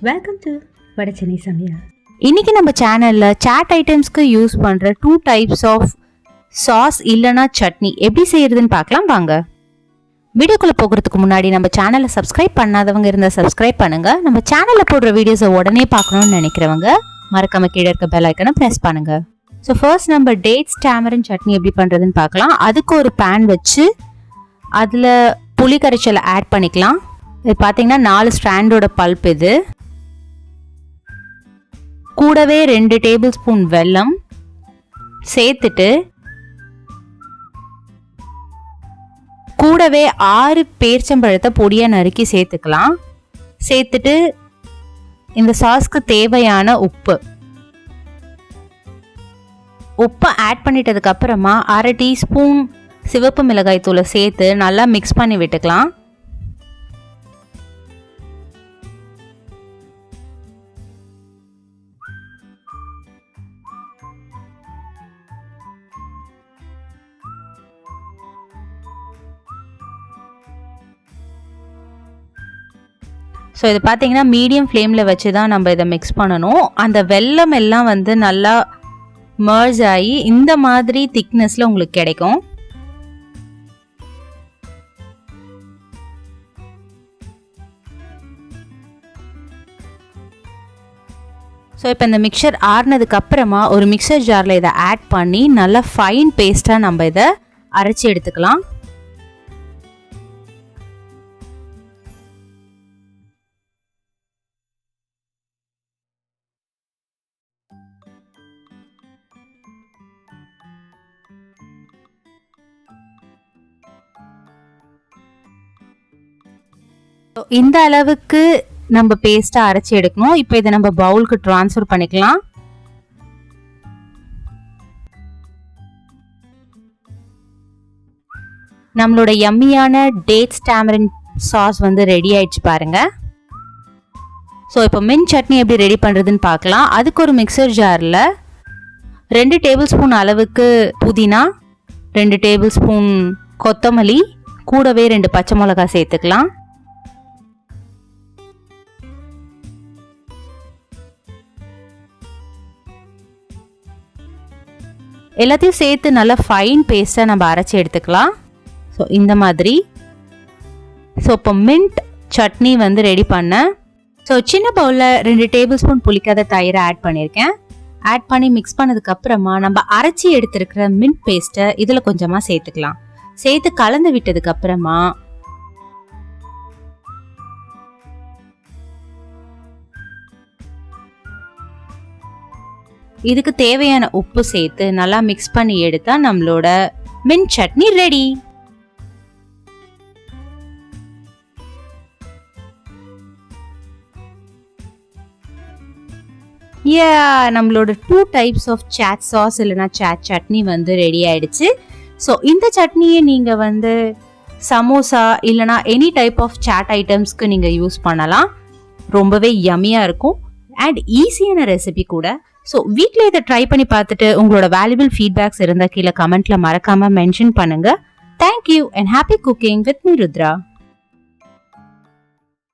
Welcome to Vada Chennai சமையல். இன்னைக்கு நம்ம சேனல்ல சாட் ஐட்டம்ஸ்க்கு யூஸ் பண்ற 2 டைப்ஸ் ஆஃப் சாஸ் இல்லனா சட்னி எப்படி செய்யறதுன்னு பார்க்கலாம் வாங்க. வீடியோக்குள்ள போகிறதுக்கு முன்னாடி நம்ம சேனலை சப்ஸ்கிரைப் பண்ணாதவங்க இருந்தா சப்ஸ்கிரைப் பண்ணுங்க. நம்ம சேனல்ல போடுற வீடியோஸை உடனே பார்க்கணும்னு நினைக்கிறவங்க மறக்காம கீழே இருக்க பெல் ஐக்கனை பிரஸ் பண்ணுங்க. ஸோ ஃபர்ஸ்ட் நம்ம டேட்ஸ் டேமரின் சட்னி எப்படி பண்றதுன்னு பார்க்கலாம். அதுக்கு ஒரு பேன் வச்சு அதுல புளி கரைச்சலை ஆட் பண்ணிக்கலாம். இது பார்த்தீங்கன்னா 4 ஸ்ட்ராண்டோட பல்ப் இது. கூடவே 2 டேபிள் ஸ்பூன் வெல்லம் சேர்த்துட்டு கூடவே 6 பேரிச்சம்பழத்தை பொடியா நறுக்கி சேர்த்துக்கலாம். சேர்த்துட்டு இந்த சாஸ்க்கு தேவையான உப்பு ஆட் பண்ணிட்டதுக்கு அப்புறமா 1/2 டீஸ்பூன் சிவப்பு மிளகாய் தூளை சேர்த்து நல்லா மிக்ஸ் பண்ணி விட்டுக்கலாம். ஸோ இது பார்த்தீங்கன்னா மீடியம் ஃப்ளேமில் வச்சு தான் நம்ம இதை மிக்ஸ் பண்ணணும். அந்த வெல்லம் எல்லாம் வந்து நல்லா மர்ஜ் ஆகி இந்த மாதிரி திக்னஸில் உங்களுக்கு கிடைக்கும். ஸோ இப்போ இந்த மிக்சர் ஆறுனதுக்கு அப்புறமா ஒரு மிக்சர் ஜாரில் இதை ஆட் பண்ணி நல்லா ஃபைன் பேஸ்ட்டாக நம்ம இதை அரைச்சி எடுத்துக்கலாம். இந்த அளவுக்கு நம்ம பேஸ்டா அரைச்சி எடுக்கணும். இப்போ இதை நம்ம பவுலுக்கு ட்ரான்ஸ்ஃபர் பண்ணிக்கலாம். நம்மளோட யம்மியான டேட்ஸ் டேமரின் சாஸ் வந்து ரெடி ஆயிடுச்சு பாருங்க. ஸோ இப்போ மின்ட் சட்னி எப்படி ரெடி பண்றதுன்னு பார்க்கலாம். அதுக்கு ஒரு மிக்சர் ஜார்ல 2 டேபிள் ஸ்பூன் அளவுக்கு புதினா, 2 டேபிள் ஸ்பூன் கொத்தமல்லி, கூடவே 2 பச்சை மிளகாய் சேர்த்துக்கலாம். எல்லாத்தையும் சேர்த்து நல்லா ஃபைன் பேஸ்ட்டாக நம்ம அரைச்சி எடுத்துக்கலாம். ஸோ இந்த மாதிரி. ஸோ இப்போ மின்ட் சட்னி வந்து ரெடி பண்ணேன். ஸோ சின்ன பவுலில் 2 டேபிள் ஸ்பூன் புளிக்காத தயிரை ஆட் பண்ணியிருக்கேன். ஆட் பண்ணி மிக்ஸ் பண்ணதுக்கு அப்புறமா நம்ம அரைச்சி எடுத்துருக்கிற மின்ட் பேஸ்ட்டை இதில் கொஞ்சமாக சேர்த்துக்கலாம். சேர்த்து கலந்து விட்டதுக்கு அப்புறமா இதுக்கு தேவையான உப்பு சேர்த்து நல்லா மிக்ஸ் பண்ணி எடுத்தா நம்மளோட மின்ட் சட்னி ரெடி. நம்மளோட 2 டைப்ஸ் ஆஃப் சாட் சாஸ் இல்லைனா சாட் சட்னி வந்து ரெடி ஆயிடுச்சு. ஸோ இந்த சட்னியை நீங்க வந்து சமோசா இல்லைனா எனி டைப் ஆஃப் சாட் ஐட்டம்ஸ்க்கு நீங்க யூஸ் பண்ணலாம். ரொம்பவே யம்மியா இருக்கும் அண்ட் ஈஸியான ரெசிபி கூட. ஸோ வீட்டில் இதை ட்ரை பண்ணி பார்த்துட்டு உங்களோட வேல்யூபிள் ஃபீட்பேக்ஸ் இருந்தால் கீழே கமெண்ட்ல மறக்காம மென்ஷன் பண்ணுங்க. Thank you and happy cooking with me Rudra.